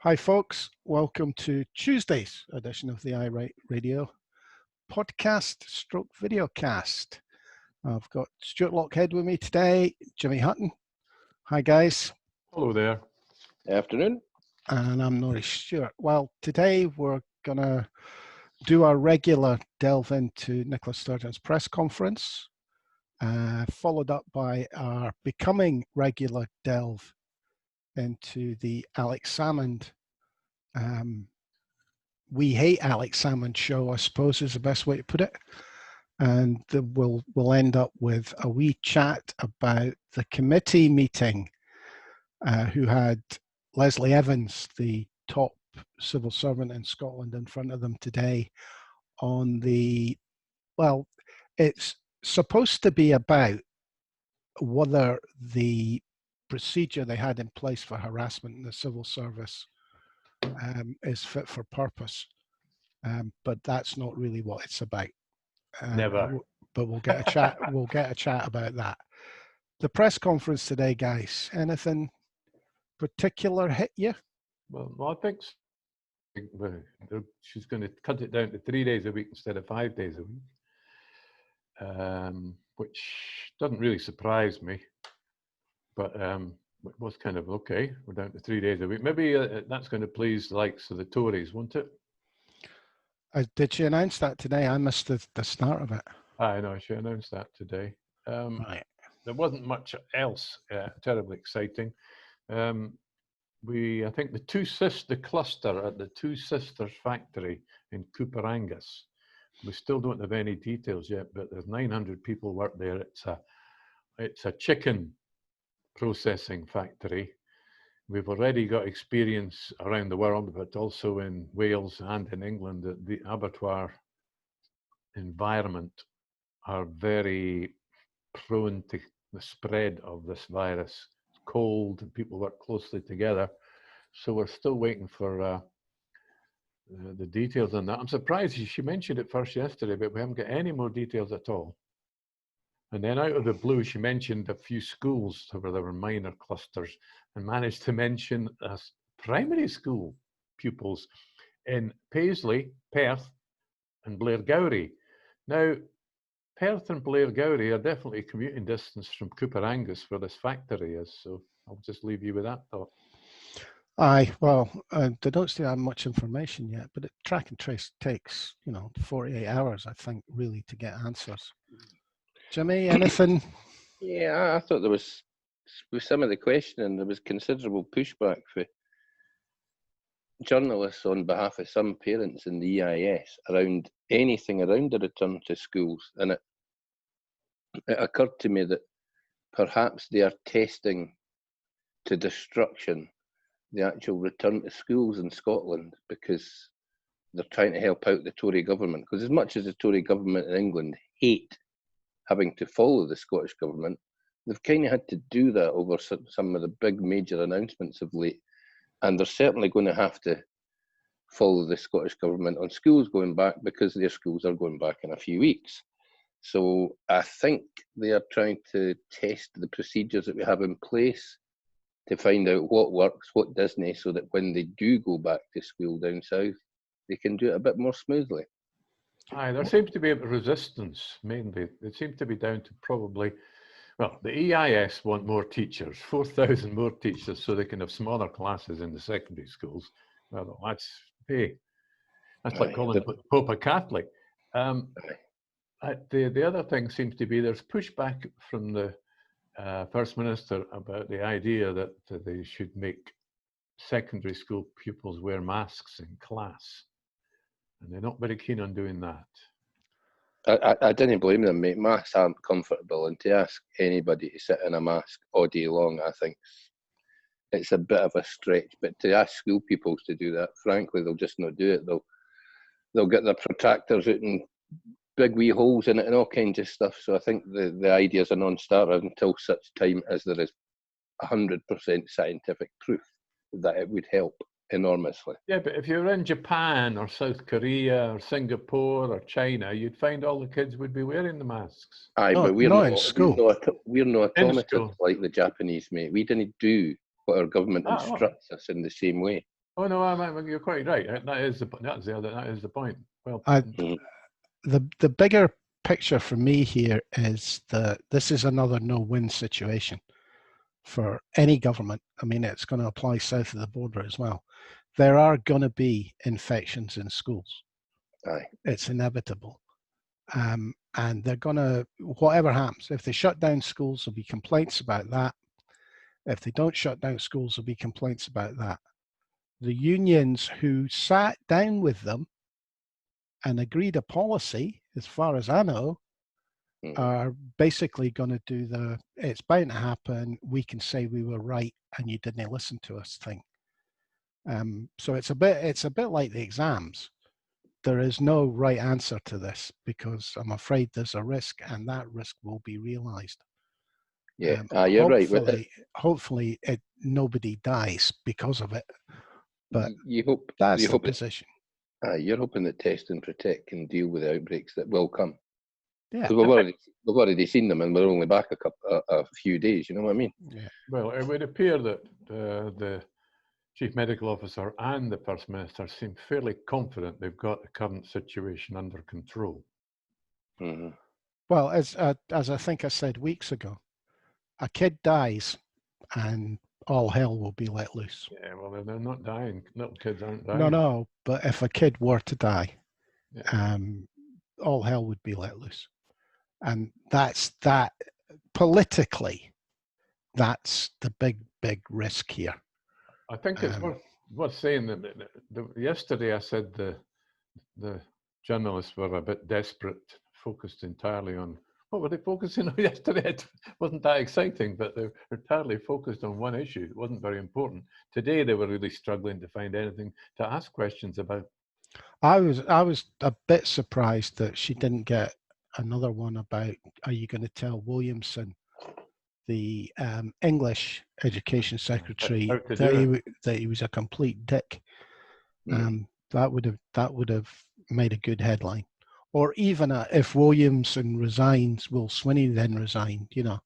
Hi, folks. Welcome to Tuesday's edition of the iWrite Radio podcast stroke videocast. I've got Stuart Lockhead with me today, Jimmy Hutton. Hi, guys. Hello there. Afternoon. And I'm Norris Stewart. Well, today we're going to do our regular delve into Nicola Sturgeon's press conference, followed up by our becoming regular delve into the Alex Salmond We Hate Alex Salmond show, I suppose is the best way to put it. And we'll end up with a wee chat about the committee meeting who had Leslie Evans, the top civil servant in Scotland, in front of them today on it's supposed to be about whether the procedure they had in place for harassment in the civil service is fit for purpose, but that's not really what it's about. Never. But we'll get a chat. We'll get a chat about that. The press conference today, guys. Anything particular hit you? Well, I think she's going to cut it down to 3 days a week instead of 5 days a week, which doesn't really surprise me. But it was kind of okay. We're down to 3 days a week. Maybe that's going to please the likes of the Tories, won't it? Did she announce that today? I missed the start of it. I know she announced that today. Right. There wasn't much else terribly exciting. I think the cluster at the Two Sisters factory in Cooper Angus. We still don't have any details yet, but there's 900 people work there. It's a chicken processing factory. We've already got experience around the world, but also in Wales and in England, that the abattoir environment are very prone to the spread of this virus. It's cold, and people work closely together. So we're still waiting for the details on that. I'm surprised she mentioned it first yesterday, but we haven't got any more details at all. And then out of the blue, she mentioned a few schools where there were minor clusters and managed to mention primary school pupils in Paisley, Perth, and Blairgowrie. Now, Perth and Blairgowrie are definitely commuting distance from Cooper Angus where this factory is. So I'll just leave you with that thought. Aye, well, they don't still have much information yet, but track and trace takes, 48 hours, I think, really, to get answers. Jimmy, anything? Yeah, I thought there was, with some of the questioning, there was considerable pushback for journalists on behalf of some parents in the EIS around anything around the return to schools. And it occurred to me that perhaps they are testing to destruction the actual return to schools in Scotland because they're trying to help out the Tory government. Because as much as the Tory government in England hate having to follow the Scottish government, they've kind of had to do that over some of the big major announcements of late. And they're certainly going to have to follow the Scottish government on schools going back because their schools are going back in a few weeks. So I think they are trying to test the procedures that we have in place to find out what works, what doesn't, so that when they do go back to school down south, they can do it a bit more smoothly. Aye, there seems to be a resistance, mainly. It seems to be down to probably, well, the EIS want more teachers, 4,000 more teachers, so they can have smaller classes in the secondary schools. Well, that's like calling the Pope a Catholic. The other thing seems to be there's pushback from the First Minister about the idea that they should make secondary school pupils wear masks in class. And they're not very keen on doing that. I didn't blame them, mate. Masks aren't comfortable, and to ask anybody to sit in a mask all day long, I think it's a bit of a stretch. But to ask school pupils to do that, frankly, they'll just not do it. They'll get their protractors out and big wee holes in it and all kinds of stuff. So I think the idea is a non-starter until such time as there is 100% scientific proof that it would help enormously. Yeah, but if you're in Japan or South Korea or Singapore or China, you'd find all the kids would be wearing the masks. Aye, but we're not in school. We're not automatons like the Japanese, mate. We didn't do what our government instructs us in the same way. Oh no, you're quite right. That is the point. Well, The bigger picture for me here is that this is another no-win situation for any government. I mean, it's going to apply south of the border as well. There are going to be infections in schools. Aye. It's inevitable. And they're going to, whatever happens, if they shut down schools, there'll be complaints about that. If they don't shut down schools, there'll be complaints about that. The unions who sat down with them and agreed a policy, as far as I know, are basically going to do the "it's bound to happen, we can say we were right and you didn't listen to us" thing. So it's a bit like the exams. There is no right answer to this because I'm afraid there's a risk, and that risk will be realised. Yeah, you're right. Hopefully, nobody dies because of it. But you hope that's the position. You're hoping that Test and Protect can deal with the outbreaks that will come. Yeah, because we've already seen them, and we're only back a few days. You know what I mean? Yeah. Well, it would appear that the Chief Medical Officer and the First Minister seem fairly confident they've got the current situation under control. Mm-hmm. Well, as I think I said weeks ago, a kid dies, and all hell will be let loose. Yeah, well, they're not dying. Little kids aren't dying. No, but if a kid were to die, all hell would be let loose. And that's that. Politically, that's the big risk here. I think it's worth saying that yesterday I said the journalists were a bit desperate, focused entirely on, what were they focusing on yesterday? It wasn't that exciting, but they were entirely focused on one issue. It wasn't very important. Today they were really struggling to find anything to ask questions about. I was a bit surprised that she didn't get another one about, are you going to tell Williamson, the English Education Secretary, that he was a complete dick? That would have made a good headline. Or even if Williamson resigns, will Swinney then resign? You know,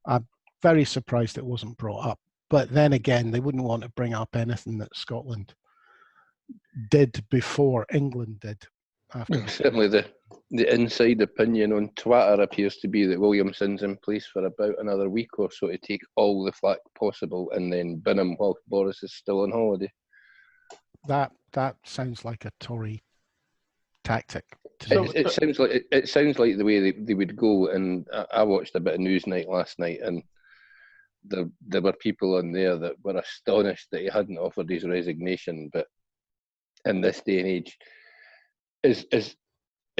I'm very surprised it wasn't brought up. But then again, they wouldn't want to bring up anything that Scotland did before England did. Certainly the inside opinion on Twitter appears to be that Williamson's in place for about another week or so to take all the flack possible and then bin him while Boris is still on holiday. That sounds like a Tory tactic. It sounds like the way they would go. And I watched a bit of Newsnight last night, and there were people on there that were astonished that he hadn't offered his resignation. But in this day and age, is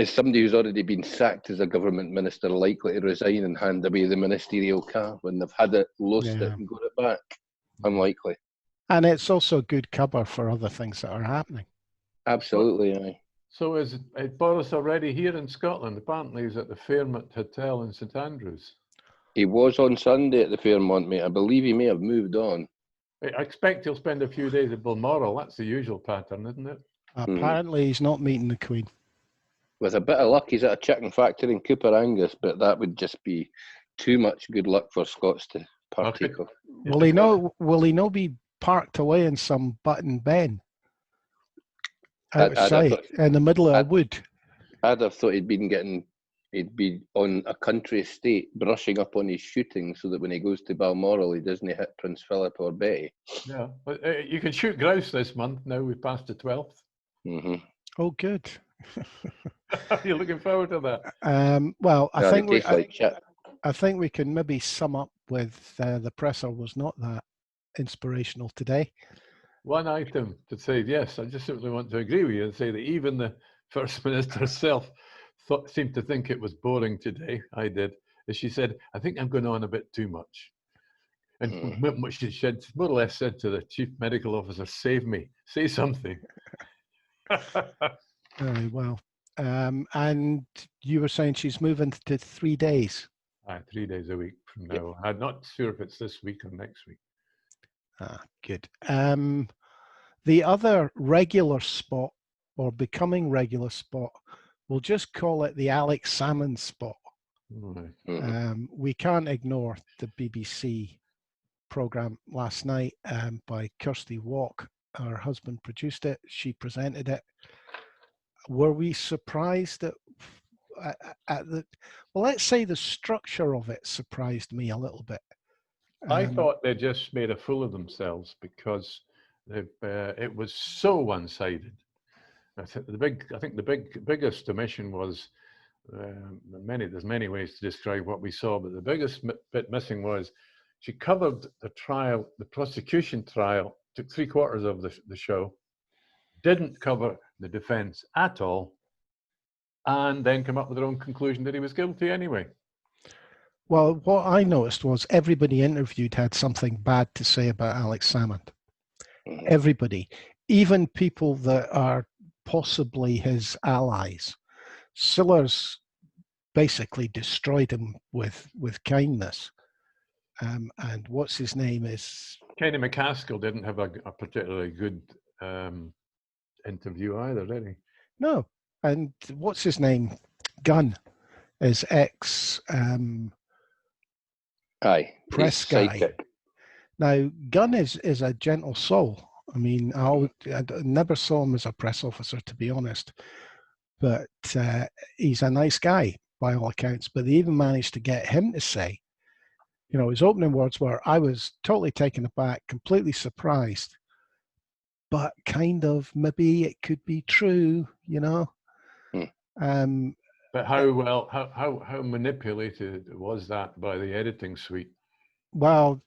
somebody who's already been sacked as a government minister likely to resign and hand away the ministerial car when they've had it, lost it, and got it back? Unlikely. And it's also good cover for other things that are happening. Absolutely, aye. So is Boris already here in Scotland? Apparently he's at the Fairmont Hotel in St Andrews. He was on Sunday at the Fairmont, mate. I believe he may have moved on. I expect he'll spend a few days at Balmoral. That's the usual pattern, isn't it? Apparently he's not meeting the Queen. With a bit of luck, he's at a chicken factory in Cooper Angus, but that would just be too much good luck for Scots to partake of. Will he not be parked away in some Button Ben outside in the middle of a wood? I'd have thought he'd be on a country estate brushing up on his shooting so that when he goes to Balmoral he doesn't hit Prince Philip or Betty. Yeah, but you can shoot grouse this month. Now we've passed the 12th. Mm-hmm. Oh, good. You're looking forward to that? Well, I think we can maybe sum up with the presser was not that inspirational today. One item to say, yes, I just simply want to agree with you and say that even the First Minister herself seemed to think it was boring today. I did. As she said, I think I'm going on a bit too much. And what she said, more or less said to the Chief Medical Officer, save me, say something. Well, and you were saying she's moving to 3 days. 3 days a week from now. I'm not sure if it's this week or next week. Good. The other regular spot, or becoming regular spot, we'll just call it the Alex Salmond spot. We can't ignore the BBC programme last night by Kirsty Wark Her husband produced it. She presented it. Were we surprised at the? Well, let's say the structure of it surprised me a little bit. I thought they just made a fool of themselves because it was so one-sided. I think the biggest omission was there's many ways to describe what we saw, but the biggest bit missing was she covered the trial, the prosecution trial, took 3/4 of the show, didn't cover the defense at all, and then come up with their own conclusion that he was guilty anyway. Well, what I noticed was everybody interviewed had something bad to say about Alex Salmond. Everybody, even people that are possibly his allies. Sillars basically destroyed him with kindness. And what's his name is... Kenny McCaskill didn't have a particularly good interview either, did he? No. And what's his name? Gunn is ex... press guy. Psychic. Now, Gunn is a gentle soul. I mean, I never saw him as a press officer, to be honest. But he's a nice guy, by all accounts. But they even managed to get him to say, you know, his opening words were, I was totally taken aback, completely surprised. But kind of, maybe it could be true, you know. But how manipulated was that by the editing suite? Well,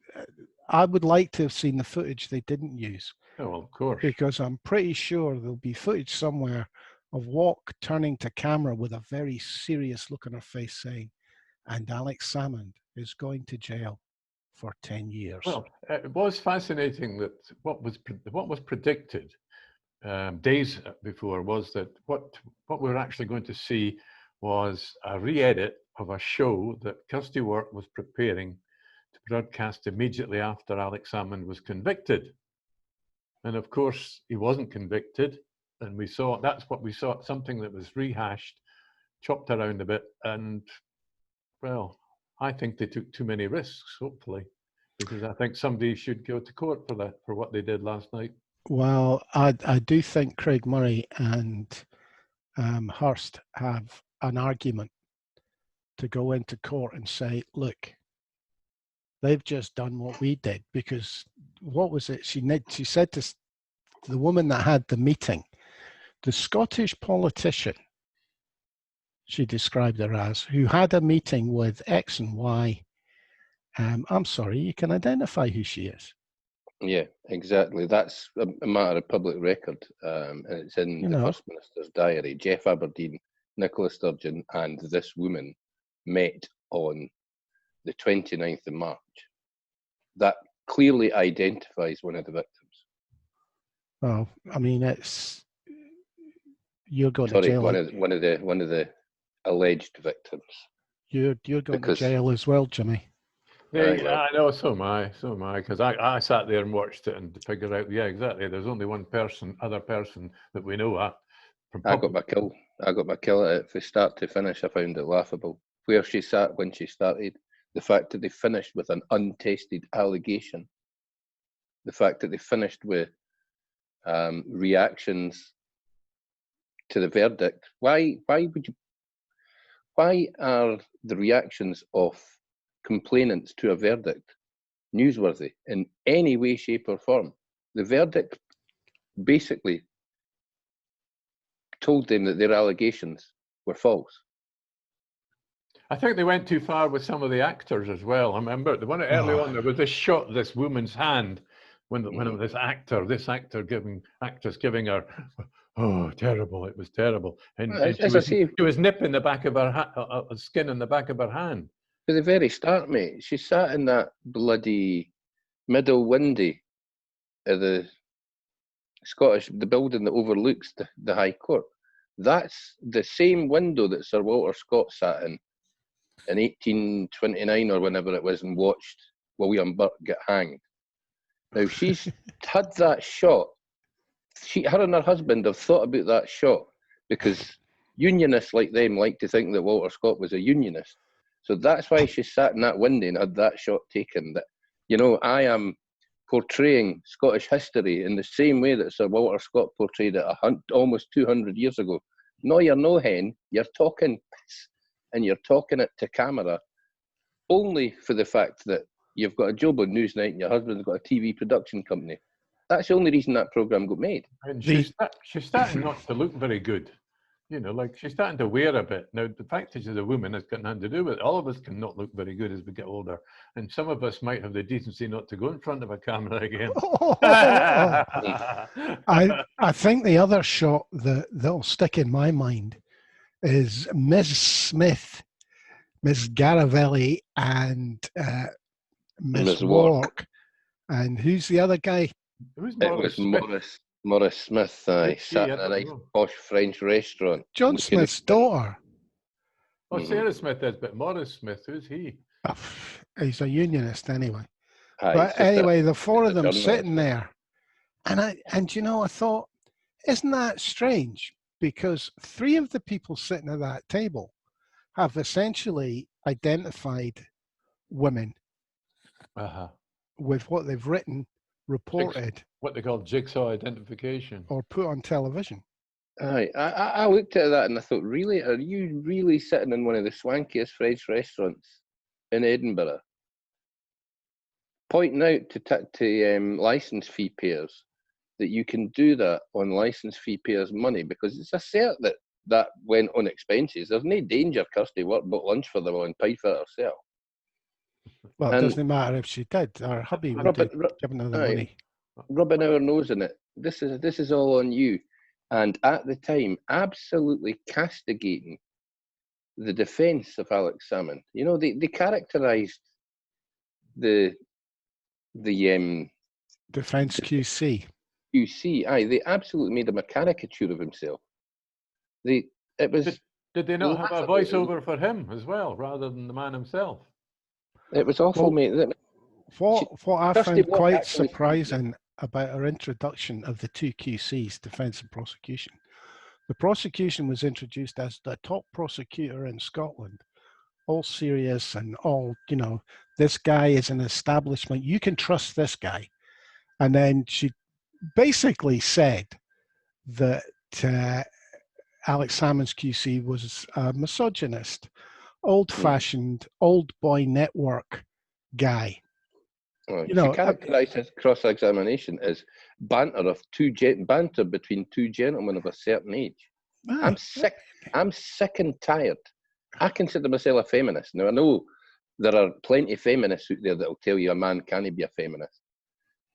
I would like to have seen the footage they didn't use. Oh, well, of course. Because I'm pretty sure there'll be footage somewhere of Walk turning to camera with a very serious look on her face saying, and Alex Salmond is going to jail for 10 years. Well, it was fascinating that what was predicted days before was that what we're actually going to see was a re-edit of a show that Kirsty Wark was preparing to broadcast immediately after Alex Salmond was convicted. And of course, he wasn't convicted. And that's what we saw, something that was rehashed, chopped around a bit. And, well, I think they took too many risks, hopefully, because I think somebody should go to court for that, for what they did last night. Well, I do think Craig Murray and Hurst have an argument to go into court and say, look, they've just done what we did, because what was it? She said to the woman that had the meeting, the Scottish politician, she described her as, who had a meeting with X and Y. I'm sorry, you can identify who she is. Yeah, exactly. That's a matter of public record. And it's in the First Minister's diary. Jeff Aberdeen, Nicola Sturgeon, and this woman met on the 29th of March. That clearly identifies one of the victims. Well, I mean, you're going to jail. One of the alleged victims. You're going to jail as well, Jimmy. Yeah, I know. So am I. Because I sat there and watched it and figured out. Yeah, exactly. There's only one other person that we know at. I got my kill at it. From start to finish, I found it laughable. Where she sat when she started, the fact that they finished with an untested allegation, the fact that they finished with reactions to the verdict. Why are the reactions of complainants to a verdict newsworthy in any way, shape, or form? The verdict basically told them that their allegations were false. I think they went too far with some of the actors as well. I remember the one early on, there was this shot of this woman's hand when this actress giving her, oh, terrible! It was terrible, and she was nipping the back of her skin in the back of her hand. At the very start, mate, she sat in that bloody middle windy of the building that overlooks the High Court. That's the same window that Sir Walter Scott sat in 1829 or whenever it was and watched William Burke get hanged. Now, she's had that shot. Her and her husband have thought about that shot because unionists like them like to think that Walter Scott was a unionist. So that's why she sat in that window and had that shot taken. That, you know, I am portraying Scottish history in the same way that Sir Walter Scott portrayed it almost 200 years ago. No, you're no hen, you're talking piss, and you're talking it to camera only for the fact that you've got a job on Newsnight and your husband's got a TV production company. That's the only reason that programme got made. And she's starting not to look very good. You know, like she's starting to wear a bit. Now, the fact is, she's a woman has got nothing to do with it. All of us can not look very good as we get older. And some of us might have the decency not to go in front of a camera again. I think the other shot that'll stick in my mind is Ms. Smith, Ms. Garavelli, and Ms. Wark. And who's the other guy? It was Morris Smith. Sat in a nice posh French restaurant. John Smith's daughter. Oh, Sarah Smith is, but Morris Smith, who's he? Oh, he's a unionist anyway. But anyway, the four of them sitting there. And you know, I thought, isn't that strange? Because three of the people sitting at that table have essentially identified women with what they've written, reported, what they call jigsaw identification, or put on television. I looked at that and I thought, really, are you really sitting in one of the swankiest French restaurants in Edinburgh, pointing out to license fee payers that you can do that on license fee payers' money, because it's a cert that went on expenses. There's no danger Kirsty Wark bought lunch for them and paid for it herself. Well, it doesn't matter if she did. Our hubby would have given her the money. Rubbing our nose in it. This is all on you. And at the time, absolutely castigating the defence of Alex Salmond. You know, they characterised the defence QC. They absolutely made him a caricature of himself. Did they not have a voiceover for him as well, rather than the man himself? It was awful, mate. What I found quite surprising about our introduction of the two QCs, defence and prosecution. The prosecution was introduced as the top prosecutor in Scotland, all serious and all, you know, this guy is an establishment, you can trust this guy. And then she basically said that Alex Salmond's QC was a misogynist, old-fashioned, old boy network guy. Well, you know, she characterised his cross-examination as banter between two gentlemen of a certain age. I'm sick and tired. I consider myself a feminist. Now, I know there are plenty of feminists out there that will tell you a man can't be a feminist.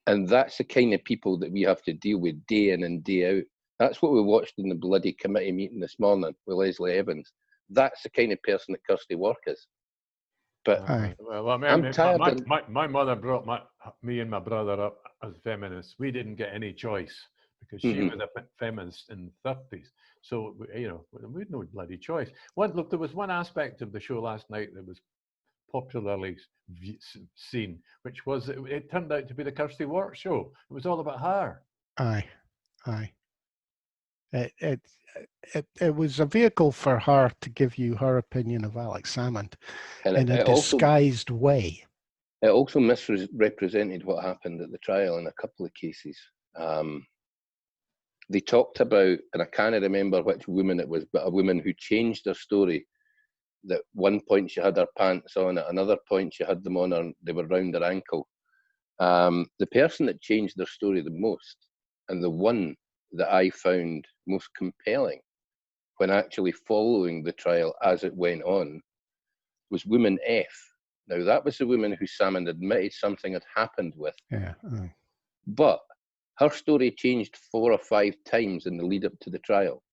And that's the kind of people that we have to deal with day in and day out. That's what we watched in the bloody committee meeting this morning with Leslie Evans. That's the kind of person that Kirsty Wark is. But well, I mean, I'm tired. My mother brought me and my brother up as feminists. We didn't get any choice because she was a feminist in the 30s. So, you know, we had no bloody choice. Look, there was one aspect of the show last night that was popularly seen, which was it turned out to be the Kirsty Wark Show. It was all about her. Aye. It was a vehicle for her to give you her opinion of Alex Salmond in a disguised way. It also misrepresented what happened at the trial in a couple of cases. They talked about, and I can't remember which woman it was, but a woman who changed her story. That one point she had her pants on, at another point she had them on and they were round her ankle. The person that changed their story the most, and the one that I found most compelling when actually following the trial as it went on, was woman F. Now, that was the woman who Salmond admitted something had happened with. Yeah. But her story changed 4 or 5 times in the lead up to the trial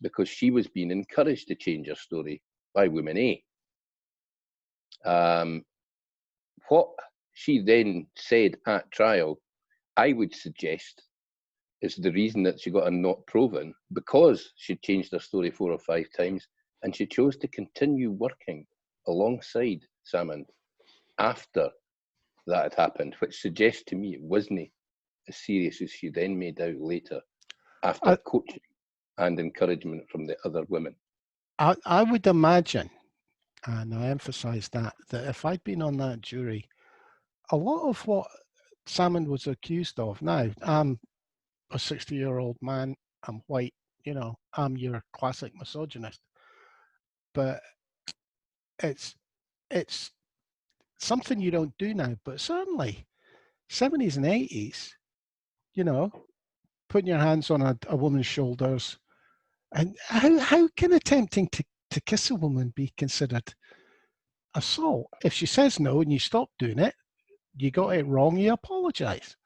because she was being encouraged to change her story by woman A. What she then said at trial, I would suggest, is the reason that she got a not proven, because she changed her story 4 or 5 times, and she chose to continue working alongside Salmond after that had happened, which suggests to me it wasn't as serious as she then made out later, after coaching and encouragement from the other women. I would imagine, and I emphasise that if I'd been on that jury, a lot of what Salmond was accused of. Now, I'm a 60-year-old man, I'm white, I'm your classic misogynist. But it's something you don't do now, but certainly 70s and 80s, putting your hands on a woman's shoulders. And how can attempting to kiss a woman be considered assault? If she says no and you stop doing it, you got it wrong, you apologize.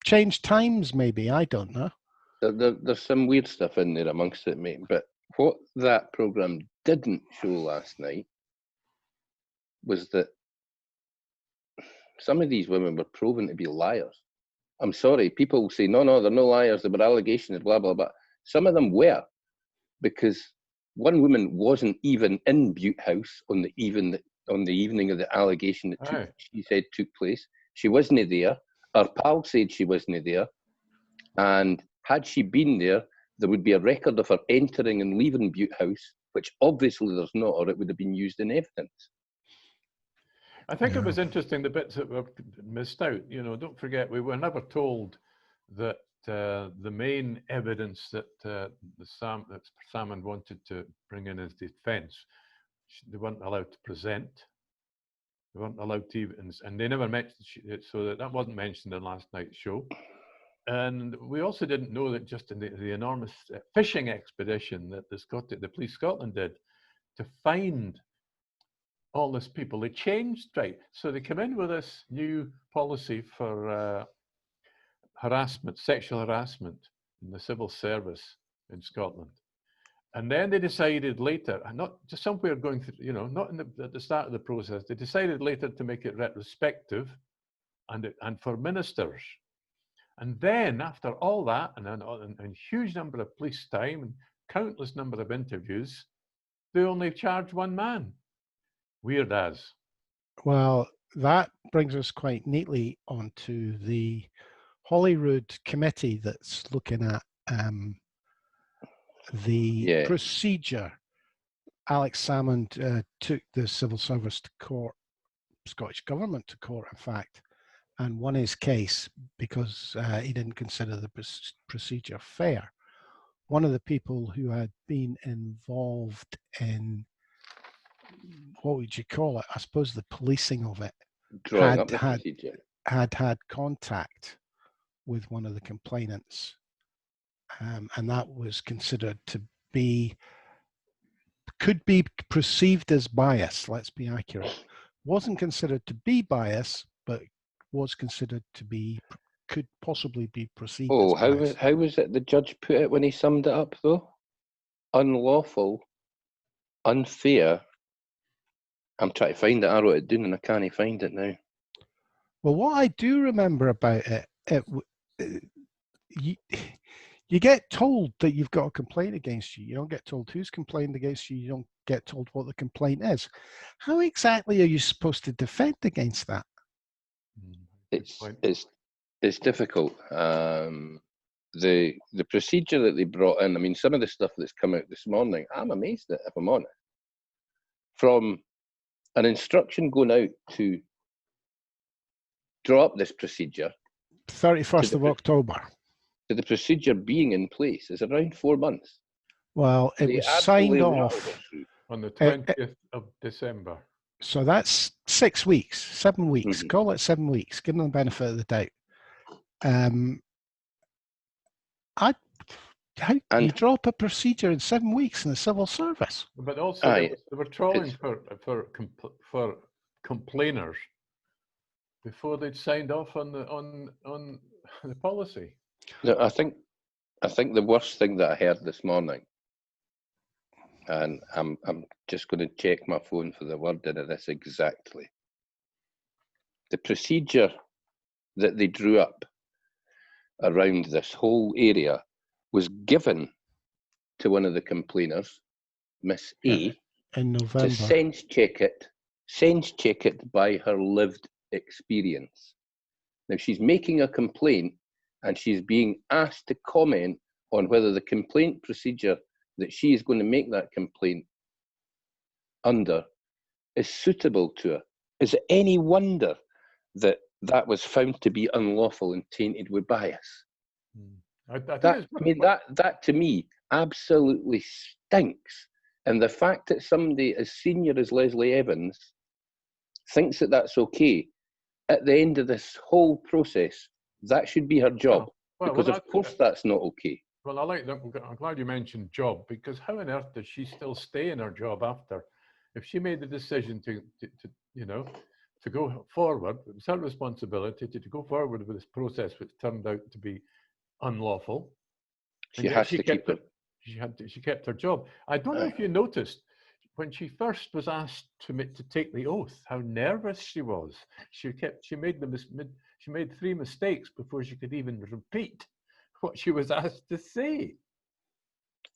Change times, maybe, I don't know. There's some weird stuff in there amongst it, mate. But what that programme didn't show last night was that some of these women were proven to be liars. I'm sorry, people say, no, they're no liars, they were allegations, blah, blah, blah. Some of them were, because one woman wasn't even in Butte House on the evening of the allegation that she said took place. She wasn't there. Her pal said she wasn't there. And had she been there, there would be a record of her entering and leaving Butte House, which obviously there's not, or it would have been used in evidence. I think it was interesting, the bits that were missed out. Don't forget, we were never told that the main evidence that Salmond wanted to bring in as defence, they weren't allowed to present. They weren't allowed to even, and they never mentioned it, so that wasn't mentioned in last night's show. And we also didn't know that just in the enormous fishing expedition that the Police Scotland did to find all these people, they changed, right? So they come in with this new policy for harassment, sexual harassment in the civil service in Scotland. And then they decided later, and not just somewhere going through, not at the start of the process, they decided later to make it retrospective and for ministers. And then after all that, and a huge number of police time and countless number of interviews, they only charged one man. Weird as. Well, that brings us quite neatly onto the Holyrood committee that's looking at the procedure. Alex Salmond took the civil service to court, Scottish Government to court, in fact, and won his case because he didn't consider the procedure fair. One of the people who had been involved in, what would you call it? I suppose the policing of it, had contact with one of the complainants, and that was considered to be, could be perceived as bias. Let's be accurate. Wasn't considered to be bias, but was considered to be, could possibly be perceived as bias. How was it the judge put it when he summed it up, though? Unlawful, unfair. I'm trying to find it. I wrote it down and I can't find it now. Well, what I do remember about it, you get told that you've got a complaint against you. You don't get told who's complained against you. You don't get told what the complaint is. How exactly are you supposed to defend against that? It's difficult. The procedure that they brought in, I mean, some of the stuff that's come out this morning, I'm amazed at, if I'm honest. From an instruction going out to draw up this procedure, 31st of October. To the procedure being in place is around 4 months. Well, it was signed off on the 20th of December. So that's 6 weeks, 7 weeks. Mm-hmm. Call it 7 weeks. Give them the benefit of the doubt. How you draw up a procedure in 7 weeks in the civil service? But also, they were trawling for complainers before they'd signed off on the policy. No, I think the worst thing that I heard this morning, and I'm just going to check my phone for the wording of this exactly. The procedure that they drew up around this whole area was given to one of the complainers, Miss A, in November, to sense check it by her lived experience. Now she's making a complaint and she's being asked to comment on whether the complaint procedure that she is going to make that complaint under is suitable to her. Is it any wonder that that was found to be unlawful and tainted with bias. I think That, I mean, that to me absolutely stinks. And the fact that somebody as senior as Leslie Evans thinks that that's okay, at the end of this whole process, that should be her job. Because of course that's not okay. Well, I like that. I'm glad you mentioned job, because how on earth does she still stay in her job after? If she made the decision to go forward, it was her responsibility to go forward with this process, which turned out to be unlawful. She has to keep it. She kept her job. I don't know if you noticed when she first was asked to take the oath, how nervous she was. She made 3 mistakes before she could even repeat what she was asked to say.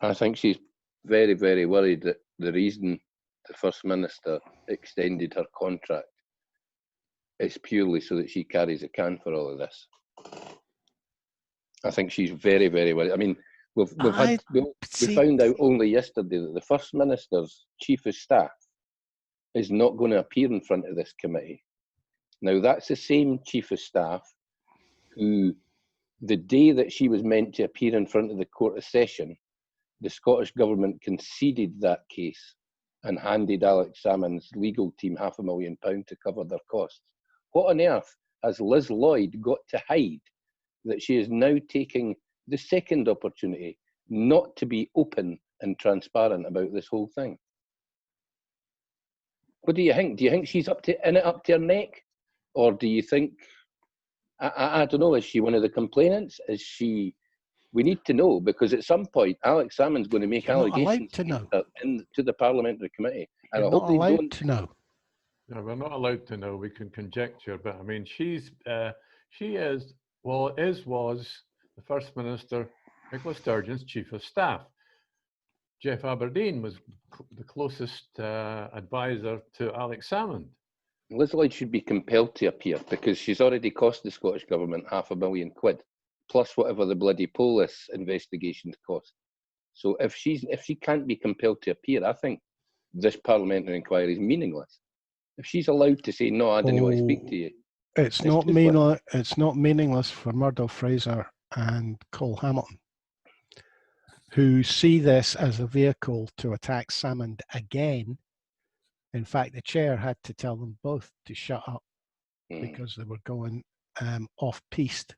I think she's very, very worried that the reason the First Minister extended her contract is purely so that she carries a can for all of this. I think she's very, very worried. I mean, we found out only yesterday that the First Minister's Chief of Staff is not going to appear in front of this committee. Now, that's the same Chief of Staff who, the day that she was meant to appear in front of the Court of Session, the Scottish Government conceded that case and handed Alex Salmond's legal team £500,000 to cover their costs. What on earth has Liz Lloyd got to hide that she is now taking the second opportunity not to be open and transparent about this whole thing? What do you think? Do you think she's in it up to her neck? Or do you think, I don't know, is she one of the complainants? Is she, we need to know, because at some point Alex Salmond's going to make allegations to the Parliamentary Committee. And You're not allowed to know. No, we're not allowed to know. We can conjecture, but I mean, was the First Minister, Nicola Sturgeon's Chief of Staff. Jeff Aberdeen was the closest advisor to Alex Salmond. Liz Lloyd should be compelled to appear because she's already cost the Scottish Government £500,000, plus whatever the bloody Polis investigations cost. So if she can't be compelled to appear, I think this parliamentary inquiry is meaningless. If she's allowed to say, no, I didn't want to speak to you. It's not meaningless for Murdo Fraser and Cole Hamilton, who see this as a vehicle to attack Salmond again. In fact, the chair had to tell them both to shut up because they were going off-piste.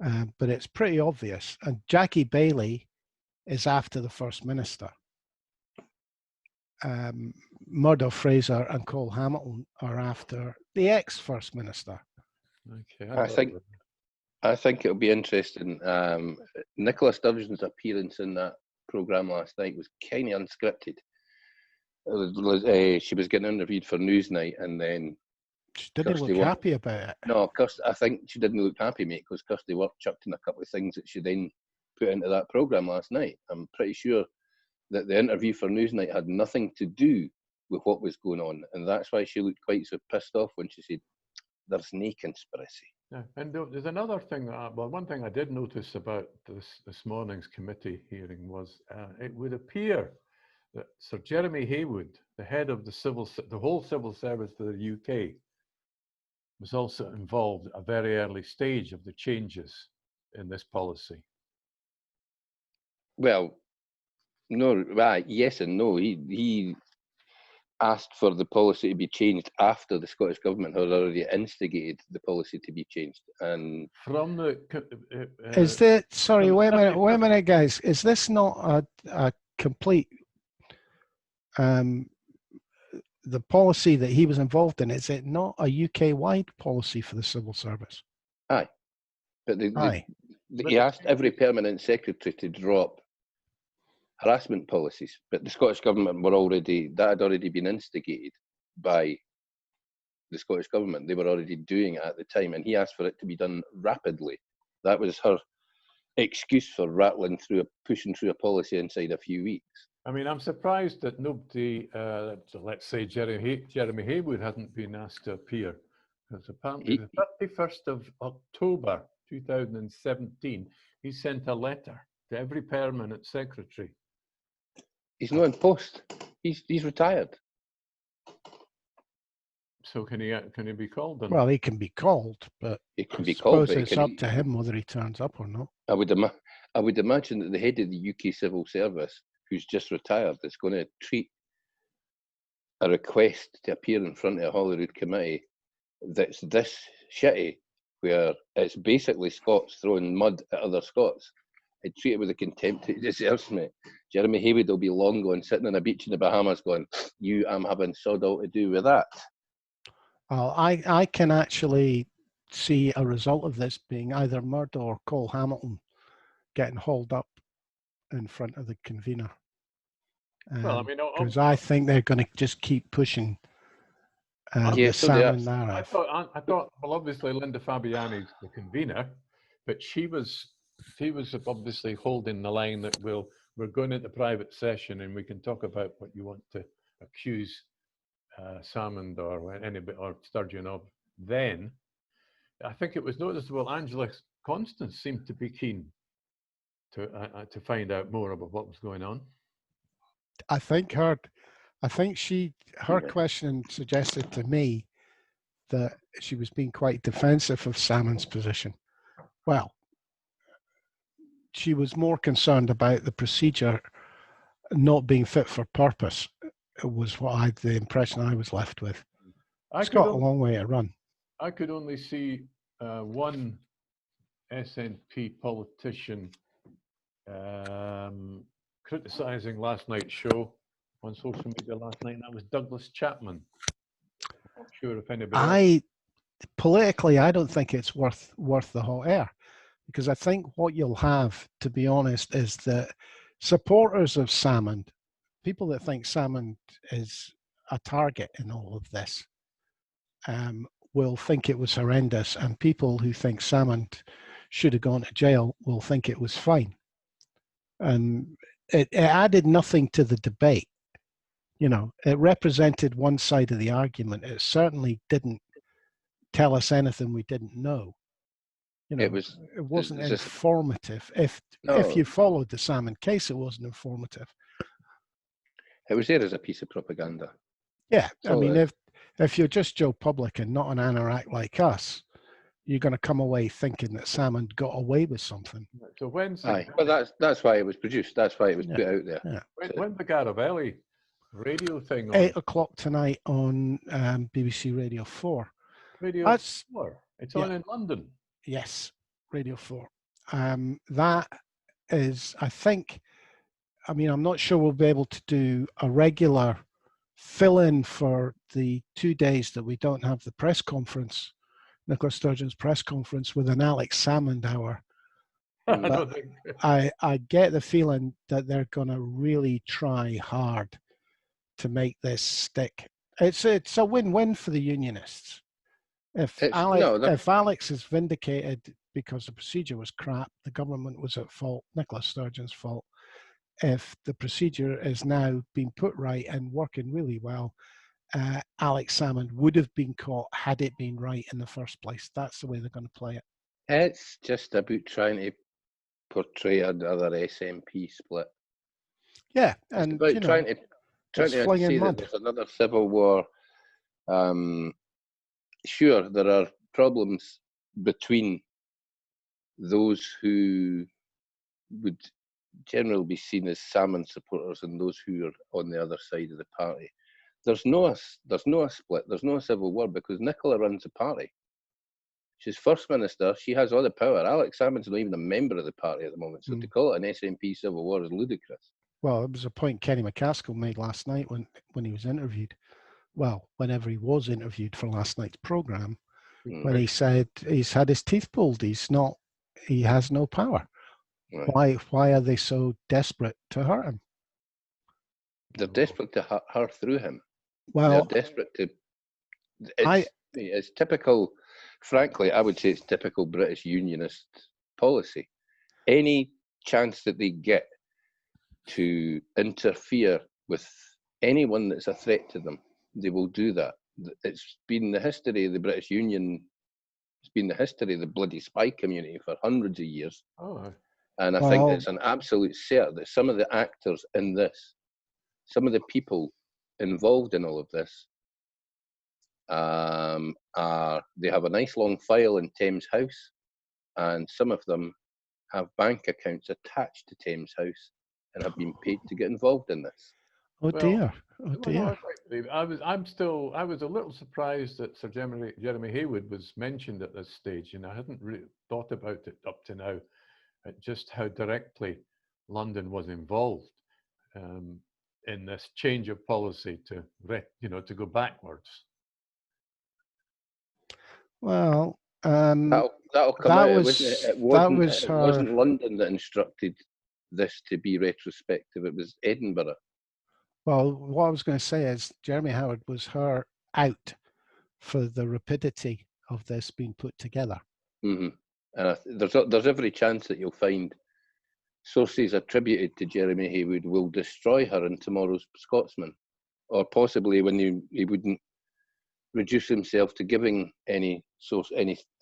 But it's pretty obvious. And Jackie Baillie is after the First Minister. Murdo Fraser and Cole Hamilton are after the ex-First Minister. Okay, I think it'll be interesting. Nicola Sturgeon's appearance in that programme last night was kind of unscripted. She was getting interviewed for Newsnight, and then she didn't look happy about it. No, I think she didn't look happy, mate, because Kirsty Wark chucked in a couple of things that she then put into that programme last night. I'm pretty sure that the interview for Newsnight had nothing to do with what was going on, and that's why she looked quite so pissed off when she said, "There's no conspiracy." Yeah, and there's another thing. One thing I did notice about this morning's committee hearing was it would appear that Sir Jeremy Haywood, the head of the whole civil service of the UK, was also involved at a very early stage of the changes in this policy. Well, no, right, yes and no. He asked for the policy to be changed after the Scottish Government had already instigated the policy to be changed. And from the is that sorry? Wait a minute, guys. Is this not a complete? The policy that he was involved in, is it not a UK-wide policy for the civil service? Aye, but he asked every permanent secretary to drop harassment policies, but the Scottish Government that had already been instigated by the Scottish Government. They were already doing it at the time, and he asked for it to be done rapidly. That was her excuse for pushing through a policy inside a few weeks. I mean, I'm surprised that nobody, let's say Jeremy Haywood hasn't been asked to appear, because apparently the 31st of October 2017, he sent a letter to every permanent secretary. He's not in post. He's retired. So can he be called? Then? Well, he can be called, but It can I be called, suppose but it's up to him whether he turns up or not. I would imagine that the head of the UK Civil Service, who's just retired, is going to treat a request to appear in front of a Holyrood committee that's this shitty, where it's basically Scots throwing mud at other Scots. I'd treat it with the contempt it deserves, mate. Jeremy Haywood will be long gone, sitting on a beach in the Bahamas going, I'm having sod all to do with that. Well, I can actually see a result of this being either Murdo or Cole Hamilton getting hauled up in front of the convener. Well, I mean, because I think they're going to just keep pushing the Salmond narrative. I thought, well, obviously Linda Fabiani's the convener, but she was obviously holding the line that we're going into private session and we can talk about what you want to accuse Salmond or anybody or Sturgeon of. Then I think it was noticeable Angela Constance seemed to be keen to find out more about what was going on. I think her question suggested to me that she was being quite defensive of Salmond's position. Well, she was more concerned about the procedure not being fit for purpose. It was the impression I was left with. It's got a long way to run. I could only see one SNP politician criticising last night's show on social media last night, and that was Douglas Chapman. I'm not sure if anybody politically, I don't think it's worth the hot air, because I think what you'll have, to be honest, is that supporters of Salmond, people that think Salmond is a target in all of this, will think it was horrendous, and people who think Salmond should have gone to jail will think it was fine. And it added nothing to the debate. You know, it represented one side of the argument. It certainly didn't tell us anything we didn't know. You know, it wasn't informative. If you followed the Salmond case, it wasn't informative. It was there as a piece of propaganda. Yeah, I mean, if you're just Joe Public and not an anorak like us, you're going to come away thinking that Salmond got away with something. So but that's why it was produced. That's why it was put out there. Yeah. When the Garavelli radio thing on? 8 o'clock tonight on BBC Radio 4. Radio 4? It's on in London. Yes, Radio 4. That is, I think, I mean, I'm not sure we'll be able to do a regular fill-in for the 2 days that we don't have the press conference, Nicola Sturgeon's press conference, with an Alex Salmond hour. I get the feeling that they're going to really try hard to make this stick. It's a win-win for the unionists. If Alex is vindicated because the procedure was crap, the government was at fault, Nicola Sturgeon's fault. If the procedure is now being put right and working really well, Alex Salmond would have been caught had it been right in the first place. That's the way they're going to play it. It's just about trying to portray another SNP split. Yeah, and it's about trying to say that there's another civil war. Sure, there are problems between those who would generally be seen as Salmond supporters and those who are on the other side of the party. There's no split. There's no civil war because Nicola runs the party. She's First Minister. She has all the power. Alex Salmond's not even a member of the party at the moment. So to call it an SNP civil war is ludicrous. Well, it was a point Kenny McCaskill made last night when he was interviewed. Well, whenever he was interviewed for last night's programme, when he said he's had his teeth pulled. He has no power. Right. Why are they so desperate to hurt him? They're desperate to hurt her through him. Well, they're desperate to. It's typical. Frankly, I would say it's typical British unionist policy. Any chance that they get to interfere with anyone that's a threat to them, they will do that. It's been the history of the British Union. It's been the history of the bloody spy community for hundreds of years. Oh. And I think it's an absolute cert that some of the actors in this, some of the people involved in all of this, they have a nice long file in Thames House, and some of them have bank accounts attached to Thames House and have been paid to get involved in this. Oh Well, dear. Oh well, no, dear. I quite believe it. I was a little surprised that Sir Jeremy Haywood was mentioned at this stage, and I hadn't really thought about it up to now, at just how directly London was involved in this change of policy to go backwards. Well, That'll come that out. was It that was her. wasn't London that instructed this to be retrospective. It was Edinburgh. Well, what I was going to say is Jeremy Howard was her out for the rapidity of this being put together. Mm-hmm. And there's every chance that you'll find sources attributed to Jeremy Haywood will destroy her in tomorrow's Scotsman, or possibly when he wouldn't reduce himself to giving any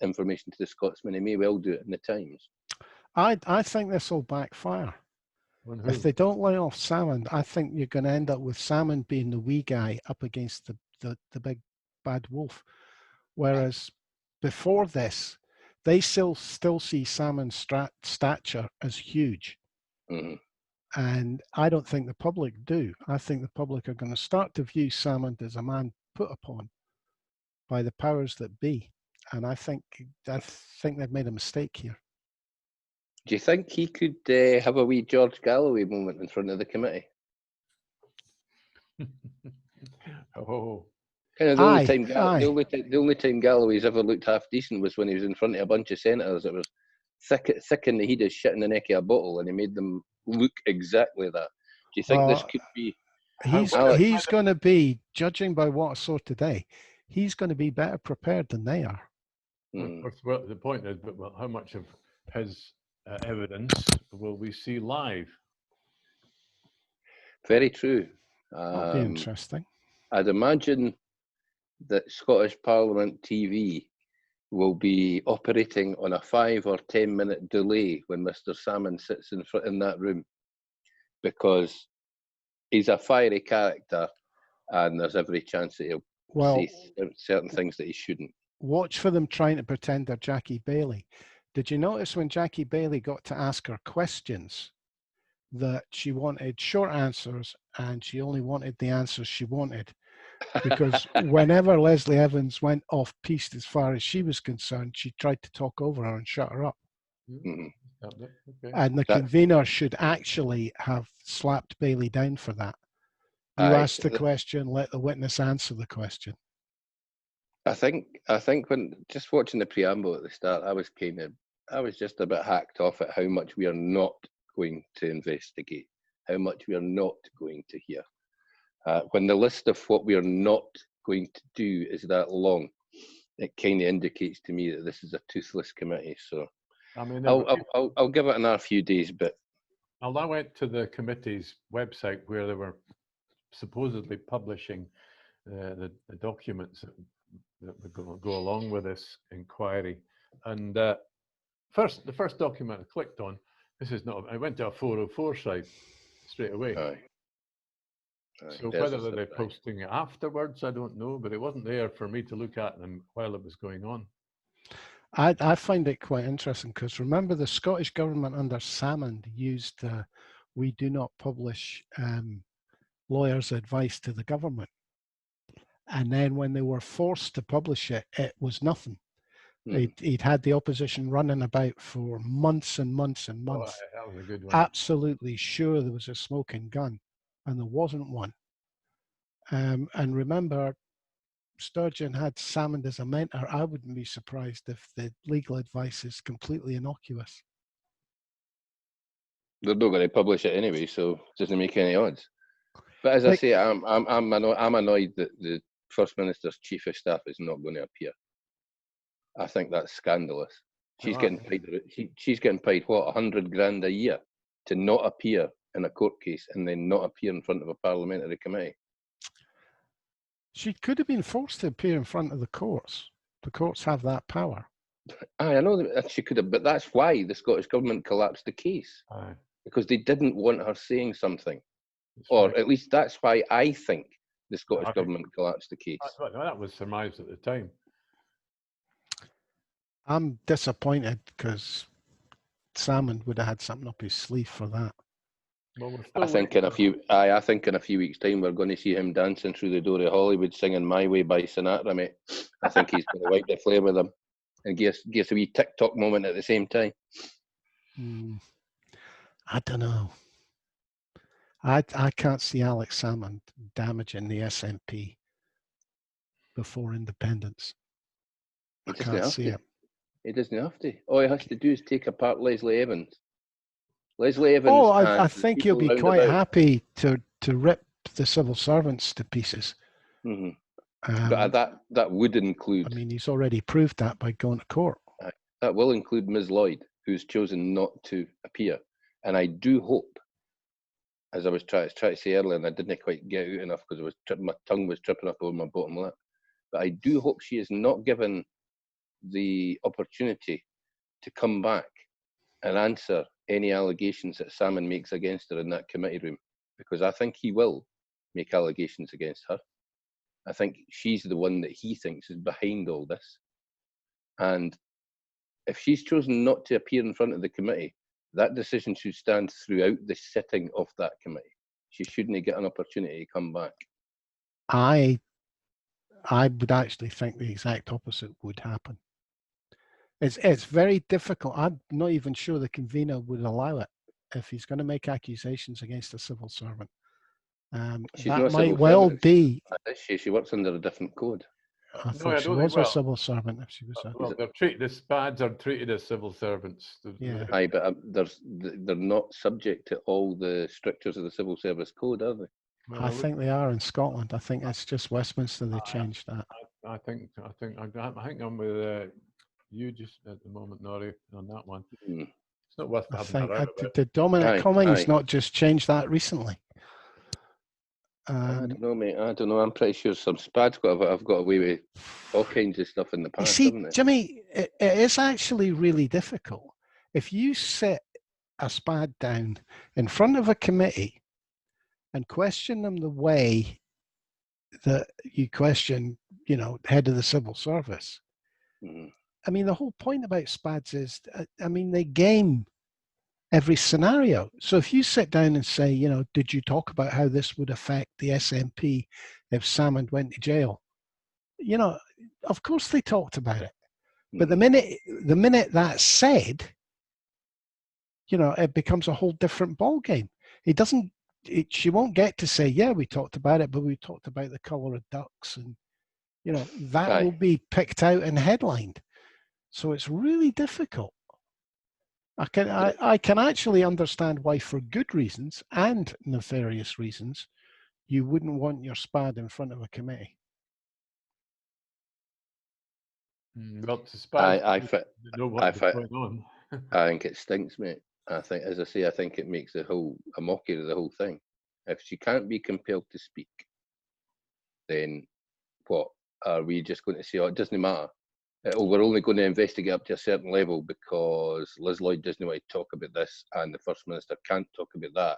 information to the Scotsman, he may well do it in the Times. I think this will backfire. If they don't lay off Salmond, I think you're going to end up with Salmond being the wee guy up against the big bad wolf. Whereas before this, they still see Salmond's stature as huge. Mm-hmm. And I don't think the public do. I think the public are going to start to view Salmond as a man put upon by the powers that be. And I think they've made a mistake here. Do you think he could have a wee George Galloway moment in front of the committee? Oh, Kind of the only time Galloway's ever looked half decent was when he was in front of a bunch of senators that was thick in the heat as shit in the neck of a bottle, and he made them look exactly that. Do you think this could be? He's going to be, judging by what I saw today, he's going to be better prepared than they are. Well, the point is, but how much of his evidence will we see live? Very true. That'll be interesting. I'd imagine that Scottish Parliament TV will be operating on a 5 or 10 minute delay when Mr. Salmond sits in that room, because he's a fiery character and there's every chance that he'll say certain things that he shouldn't. Watch for them trying to pretend they're Jackie Baillie. Did you notice when Jackie Baillie got to ask her questions that she wanted short answers and she only wanted the answers she wanted? Because whenever Leslie Evans went off piste as far as she was concerned, she tried to talk over her and shut her up. Mm-hmm. Okay. And the convener should actually have slapped Baillie down for that. You ask the question, let the witness answer the question. I think when just watching the preamble at the start, I was just a bit hacked off at how much we are not going to investigate, how much we are not going to hear. When the list of what we are not going to do is that long, it kind of indicates to me that this is a toothless committee. So I mean, I'll give it another few days. But I went to the committee's website where they were supposedly publishing the documents that would go along with this inquiry. And the first document I clicked on, I went to a 404 site straight away. Aye. So whether they're posting it afterwards, I don't know, but it wasn't there for me to look at them while it was going on. I find it quite interesting because remember the Scottish government under Salmond used we do not publish lawyers' advice to the government. And then when they were forced to publish it, it was nothing. He'd had the opposition running about for months and months and months. Oh, that was a good one. Absolutely sure there was a smoking gun, and there wasn't one. And remember, Sturgeon had Salmond as a mentor. I wouldn't be surprised if the legal advice is completely innocuous. They're not going to publish it anyway, so it doesn't make any odds. But as I say, I'm annoyed that the First Minister's Chief of Staff is not going to appear. I think that's scandalous. She's getting paid. She's getting paid what, $100,000 a year to not appear in a court case and then not appear in front of a parliamentary committee. She could have been forced to appear in front of the courts. The courts have that power. I know that she could have, but that's why the Scottish government collapsed the case. Because they didn't want her saying something. Or at least that's why I think the Scottish government collapsed the case. That was surmised at the time. I'm disappointed because Salmond would have had something up his sleeve for that. Well, I think in a few weeks' time we're going to see him dancing through the door of Holyrood singing "My Way" by Sinatra, mate. I think he's going to wipe the flare with him and give us a wee TikTok moment at the same time. I don't know. I can't see Alex Salmond damaging the SNP before independence. I can't see it. He doesn't have to. All he has to do is take apart Leslie Evans. Leslie Evans. Oh, I think he'll be quite happy to rip the civil servants to pieces. Mm-hmm. But that would include. I mean, he's already proved that by going to court. That will include Ms. Lloyd, who's chosen not to appear. And I do hope, as I was trying to say earlier, and I didn't quite get out enough because my tongue was tripping up over my bottom lip. But I do hope she is not given the opportunity to come back and answer any allegations that Salmond makes against her in that committee room, because I think he will make allegations against her. I think she's the one that he thinks is behind all this. And if she's chosen not to appear in front of the committee, that decision should stand throughout the sitting of that committee. She shouldn't get an opportunity to come back. I would actually think the exact opposite would happen. It's very difficult. I'm not even sure the convener would allow it if he's going to make accusations against a civil servant. That might well be. She works under a different code. I thought she was a civil servant. If she was the SPADs are treated as civil servants. Yeah. Aye, but they're not subject to all the strictures of the Civil Service Code, are they? Well, I think they are in Scotland. I think it's just Westminster they changed that. I think I'm with you just at the moment, Norrie, on that one. It's not worth having that out. Did Dominic Cummings not just change that recently? I don't know, mate. I don't know. I'm pretty sure some SPADs have got away with all kinds of stuff in the past. You see, haven't they? Jimmy, it is actually really difficult. If you sit a SPAD down in front of a committee and question them the way that you question, head of the civil service. Mm-hmm. I mean, the whole point about SPADs is, they game every scenario. So if you sit down and say, did you talk about how this would affect the SNP if Salmond went to jail? Of course they talked about it. But the minute that's said, it becomes a whole different ballgame. She won't get to say, yeah, we talked about it, but we talked about the colour of ducks, and that will be picked out and headlined. So it's really difficult. I can actually understand why, for good reasons and nefarious reasons, you wouldn't want your SPAD in front of a committee. Well, I think it stinks, mate. I think, as I say, I think it makes a mockery of the whole thing. If she can't be compelled to speak, then what? Are we just going to say, oh, it doesn't matter? We're only going to investigate up to a certain level because Liz Lloyd doesn't want to talk about this and the First Minister can't talk about that.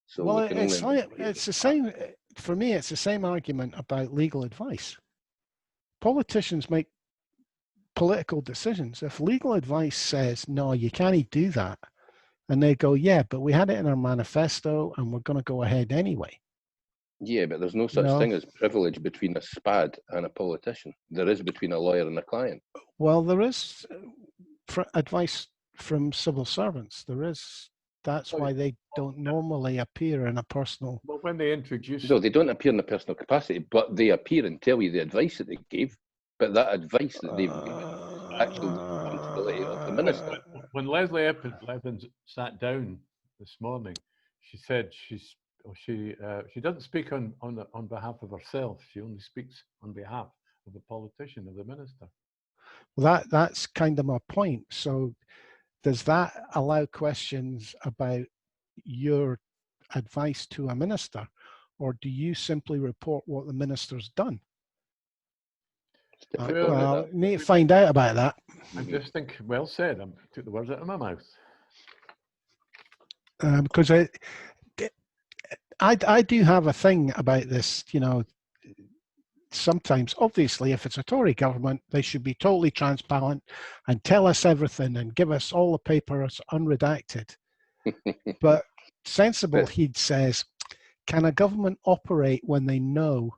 So well, it's the same, for me, it's the same argument about legal advice. Politicians make political decisions. If legal advice says, no, you can't do that, and they go, yeah, but we had it in our manifesto and we're going to go ahead anyway. Yeah, but there's no such thing as privilege between a SPAD and a politician. There is between a lawyer and a client. Well, there is advice from civil servants. There is. That's why they don't normally appear in a personal... Well, when they introduce... No, they don't appear in a personal capacity, but they appear and tell you the advice that they gave. But that advice that they've given is actually the responsibility of the minister. When Leslie Evans sat down this morning, she said she doesn't speak on behalf of herself. She only speaks on behalf of the politician, of the minister. Well, that's kind of my point. So does that allow questions about your advice to a minister, or do you simply report what the minister's done? Well, need to find out about that. I just think, well said. I took the words out of my mouth. Because I do have a thing about this, sometimes, obviously, if it's a Tory government, they should be totally transparent and tell us everything and give us all the papers unredacted. But sensible Heed says, can a government operate when they know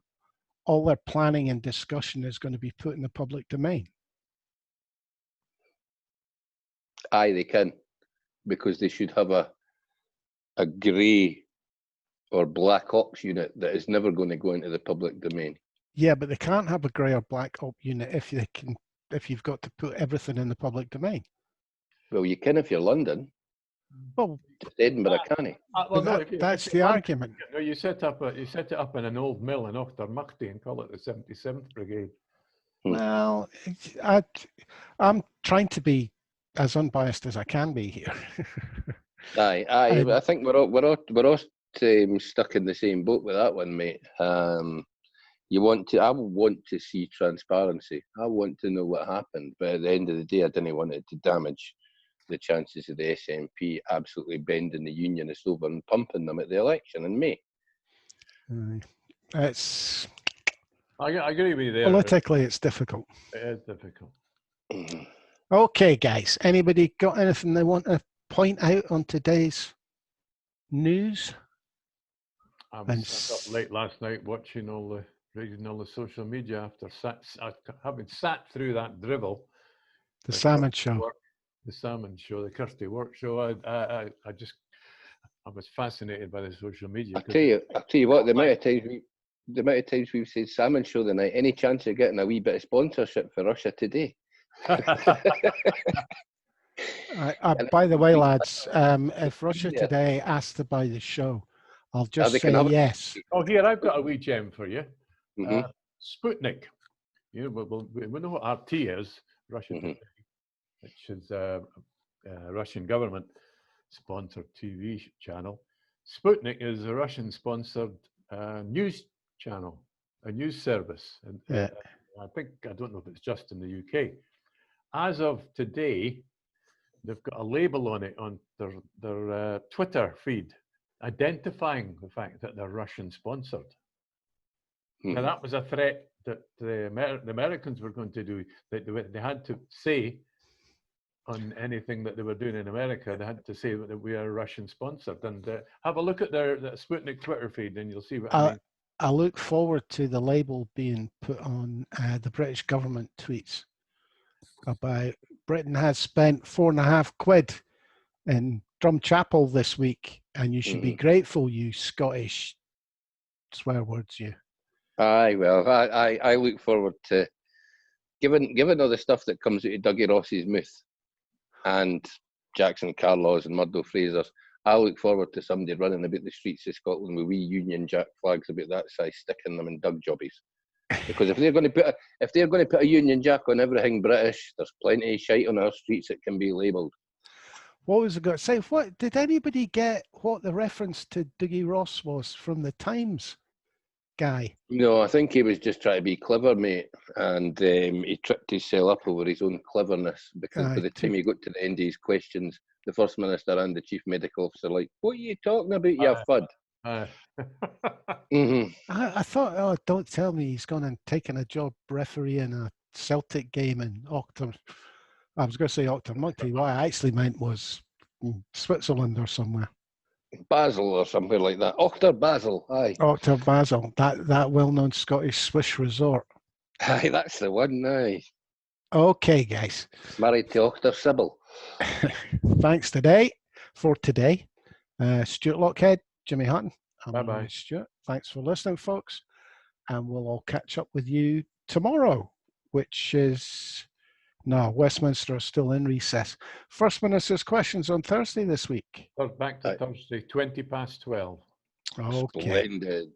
all their planning and discussion is going to be put in the public domain? Aye, they can, because they should have a grey or black ops unit that is never going to go into the public domain. Yeah, but they can't have a grey or black op unit if you've got to put everything in the public domain. Well, you can if you're London. Well, just Edinburgh, can he? Well, no, that's the argument. No, you set it up in an old mill in Auchtermuchty and call it the 77th Brigade. Well, I'm trying to be as unbiased as I can be here. Aye. I think we're all stuck in the same boat with that one, mate. I want to see transparency. I want to know what happened, but at the end of the day, I didn't want it to damage the chances of the SNP absolutely bending the unionists over and pumping them at the election in May. I agree with you there. Politically, it's difficult. It is difficult. Okay, guys. Anybody got anything they want to point out on today's news? I was up late last night reading all the social media after having sat through that drivel. The Salmond Show. The Salmond Show, the Kirsty Wark Show. I was fascinated by the social media. I'll tell you what, the amount of times we've said Salmond Show tonight, any chance of getting a wee bit of sponsorship for Russia Today? By the way, lads, if Russia Today asks to buy the show, I'll just say yes. Oh, here, I've got a wee gem for you. Mm-hmm. Sputnik. We know what RT is, Russia Today, which is a Russian government-sponsored TV channel. Sputnik is a Russian-sponsored news channel, a news service. And I don't know if it's just in the UK. As of today, they've got a label on it on their Twitter feed, identifying the fact that they're Russian-sponsored. Now, that was a threat that the Americans were going to do. They had to say on anything that they were doing in America, they had to say that we are Russian-sponsored. And have a look at their Sputnik Twitter feed, and you'll see what I mean. I look forward to the label being put on the British government tweets about Britain has spent £4.50 in Drumchapel this week, and you should be grateful, you Scottish swear words, you. Aye, well, I look forward to, given all the stuff that comes out of Dougie Ross's mouth and Jackson Carlaws and Murdo Fraser's, I look forward to somebody running about the streets of Scotland with wee Union Jack flags about that size, sticking them in Doug jobbies. Because if they're going to put a Union Jack on everything British, there's plenty of shite on our streets that can be labelled. What was I going to say? What did anybody get? What the reference to Dougie Ross was from the Times guy? No, I think he was just trying to be clever, mate, and he tripped himself up over his own cleverness. Because by the time he got to the end of his questions, the First Minister and the Chief Medical Officer like, "What are you talking about, you fud?" I thought, oh, don't tell me he's gone and taken a job refereeing a Celtic game in I was going to say Auchtermuchty. What I actually meant was Switzerland or somewhere. Basel or somewhere like that. Auchter Basel, aye. Auchter Basel, that well-known Scottish Swiss resort. Aye, that's the one, aye. Okay, guys. Married to Auchter Sybil. Thanks for today. Stuart Lockhead, Jimmy Hutton. Bye-bye. Stuart. Thanks for listening, folks. And we'll all catch up with you tomorrow, which is... No, Westminster are still in recess. First Minister's questions on Thursday this week. Back to Thursday, 12:20. Okay. Splendid.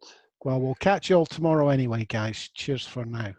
Well, we'll catch you all tomorrow anyway, guys. Cheers for now.